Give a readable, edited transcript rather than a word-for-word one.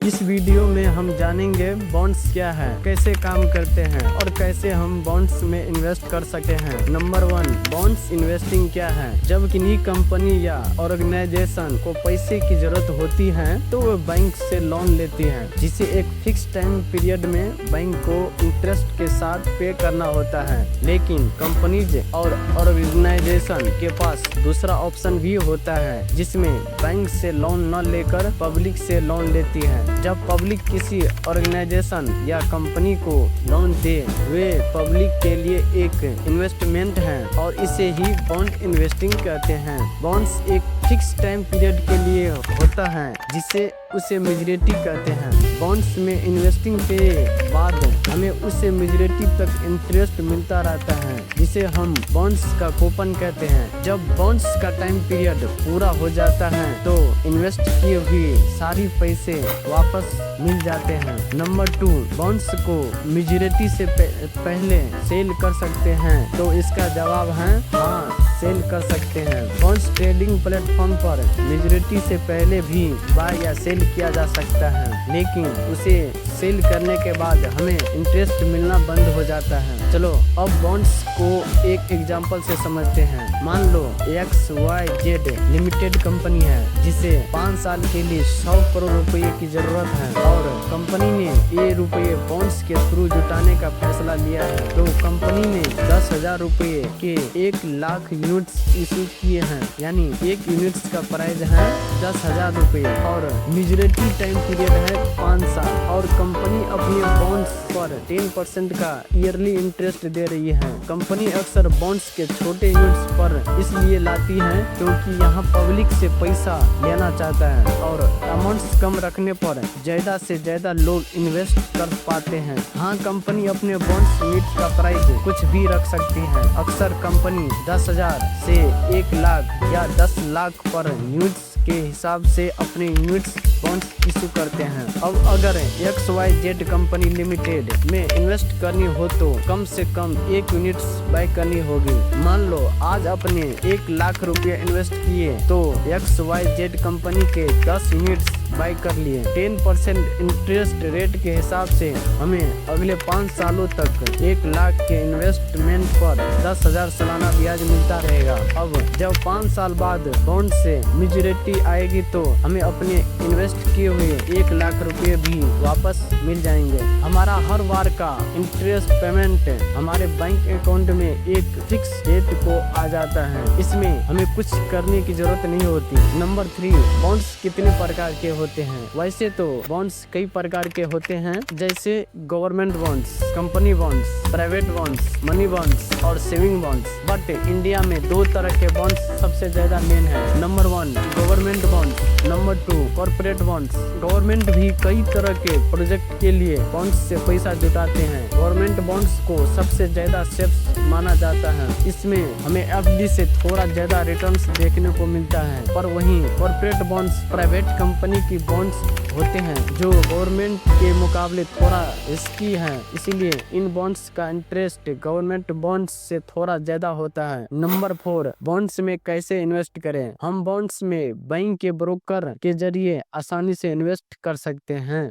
इस वीडियो में हम जानेंगे बॉन्ड्स क्या है, कैसे काम करते हैं और कैसे हम बॉन्ड्स में इन्वेस्ट कर सकते हैं। नंबर 1, बॉन्ड्स इन्वेस्टिंग क्या है। जब किसी कंपनी या ऑर्गेनाइजेशन को पैसे की जरूरत होती है तो वो बैंक से लोन लेती है, जिसे एक फिक्स टाइम पीरियड में बैंक को इंटरेस्ट के साथ पे करना होता है। लेकिन कंपनीज और ऑर्गेनाइजेशन के पास दूसरा ऑप्शन भी होता है, जिसमें बैंक से लोन न लेकर पब्लिक से लोन लेती है। जब पब्लिक किसी ऑर्गेनाइजेशन या कंपनी को लोन दे, वे पब्लिक के लिए एक इन्वेस्टमेंट है और इसे ही बॉन्ड इन्वेस्टिंग कहते हैं। बॉन्ड्स एक फिक्स टाइम पीरियड के लिए होता है, जिसे उसे मेजोरिटी कहते हैं। बॉन्ड्स में इन्वेस्टिंग के बाद हमें उसे मेजोरिटी तक इंटरेस्ट मिलता रहता है, जिसे हम बॉन्ड्स का कूपन कहते हैं। जब बॉन्ड्स का टाइम पीरियड पूरा हो जाता है तो इन्वेस्ट किए हुए सारी पैसे वापस मिल जाते हैं। नंबर 2, बॉन्ड्स को मेजोरिटी से पहले सेल कर सकते हैं। तो इसका जवाब है हाँ, सेल कर सकते हैं। बॉन्ड्स ट्रेडिंग प्लेटफॉर्म पर मेजोरिटी से पहले भी बाय या सेल किया जा सकता है, लेकिन उसे सेल करने के बाद हमें इंटरेस्ट मिलना बंद हो जाता है। चलो अब बॉन्ड्स को एक एग्जांपल से समझते हैं। मान लो XYZ लिमिटेड कंपनी है, जिसे 5 साल के लिए 100 करोड़ रुपए की जरूरत है और कंपनी ने ये रुपये बॉन्ड्स के थ्रू जुटाने का फैसला लिया है। तो कंपनी ने 10,000 रुपए के 1 लाख यूनिट्स इशू किए हैं, यानी 1 यूनिट्स का प्राइस है 10,000 रुपए और मेजोरिटी टाइम पीरियड है 5 साल और कंपनी अपने बॉन्ड्स पर 10% का ईयरली इंटरेस्ट दे रही है। कंपनी अक्सर बॉन्ड्स के छोटे यूनिट्स पर इसलिए लाती है क्योंकि यहाँ पब्लिक से पैसा लेना चाहता है और अमाउंट्स कम रखने पर ज्यादा से ज्यादा लोग इन्वेस्ट कर पाते हैं। हाँ, कंपनी अपने बॉन्ड्स यूनिट का प्राइस कुछ भी रख सकती है। अक्सर कंपनी 10,000 से 1 लाख या 10 लाख पर यूनिट्स के हिसाब से अपने यूनिट्स बॉन्ड्स इशू करते हैं। अब अगर XYZ कंपनी लिमिटेड में इन्वेस्ट करनी हो तो कम से कम 1 यूनिट्स बाय करनी होगी। मान लो आज अपने 1 लाख रुपए इन्वेस्ट किए तो XYZ कंपनी के 10 यूनिट्स बाय कर लिए। 10% इंटरेस्ट रेट के हिसाब से हमें अगले 5 सालों तक 1 लाख के इन्वेस्टमेंट पर 10,000 सालाना ब्याज मिलता रहेगा। अब जब 5 साल बाद बॉन्ड से मेच्योरिटी आएगी तो हमें अपने इन्वेस्ट किए हुए 1 लाख रुपए भी वापस मिल जाएंगे। हमारा हर बार का इंटरेस्ट पेमेंट हमारे बैंक अकाउंट में एक फिक्स डेट को आ जाता है। इसमें हमें कुछ करने की जरूरत नहीं होती। नंबर 3, बॉन्ड्स कितने प्रकार के होते हैं। वैसे तो बॉन्ड्स कई प्रकार के होते हैं, जैसे government bonds, company bonds, private bonds, money bonds और सेविंग बॉन्ड्स। बट इंडिया में 2 तरह के बॉन्ड्स सबसे ज्यादा मेन है। Number 1, government bonds. Number 2, corporate bonds. Government भी कई तरह के प्रोजेक्ट के लिए बॉन्ड्स से पैसा जुटाते हैं। गवर्नमेंट बॉन्ड्स को सबसे ज्यादा सेफ माना जाता है। इसमें हमें FD से थोड़ा ज्यादा रिटर्न्स देखने को मिलता है। पर वहीं कॉर्पोरेट बॉन्ड्स प्राइवेट कंपनी की बॉन्ड्स होते हैं जो गवर्नमेंट के मुकाबले थोड़ा रिस्की है, इसीलिए इन बॉन्ड्स का इंटरेस्ट गवर्नमेंट बॉन्ड्स से थोड़ा ज्यादा होता है। नंबर 4, बॉन्ड्स में कैसे इन्वेस्ट करें। हम बॉन्ड्स में बैंक के ब्रोकर के जरिए आसानी से इन्वेस्ट कर सकते हैं।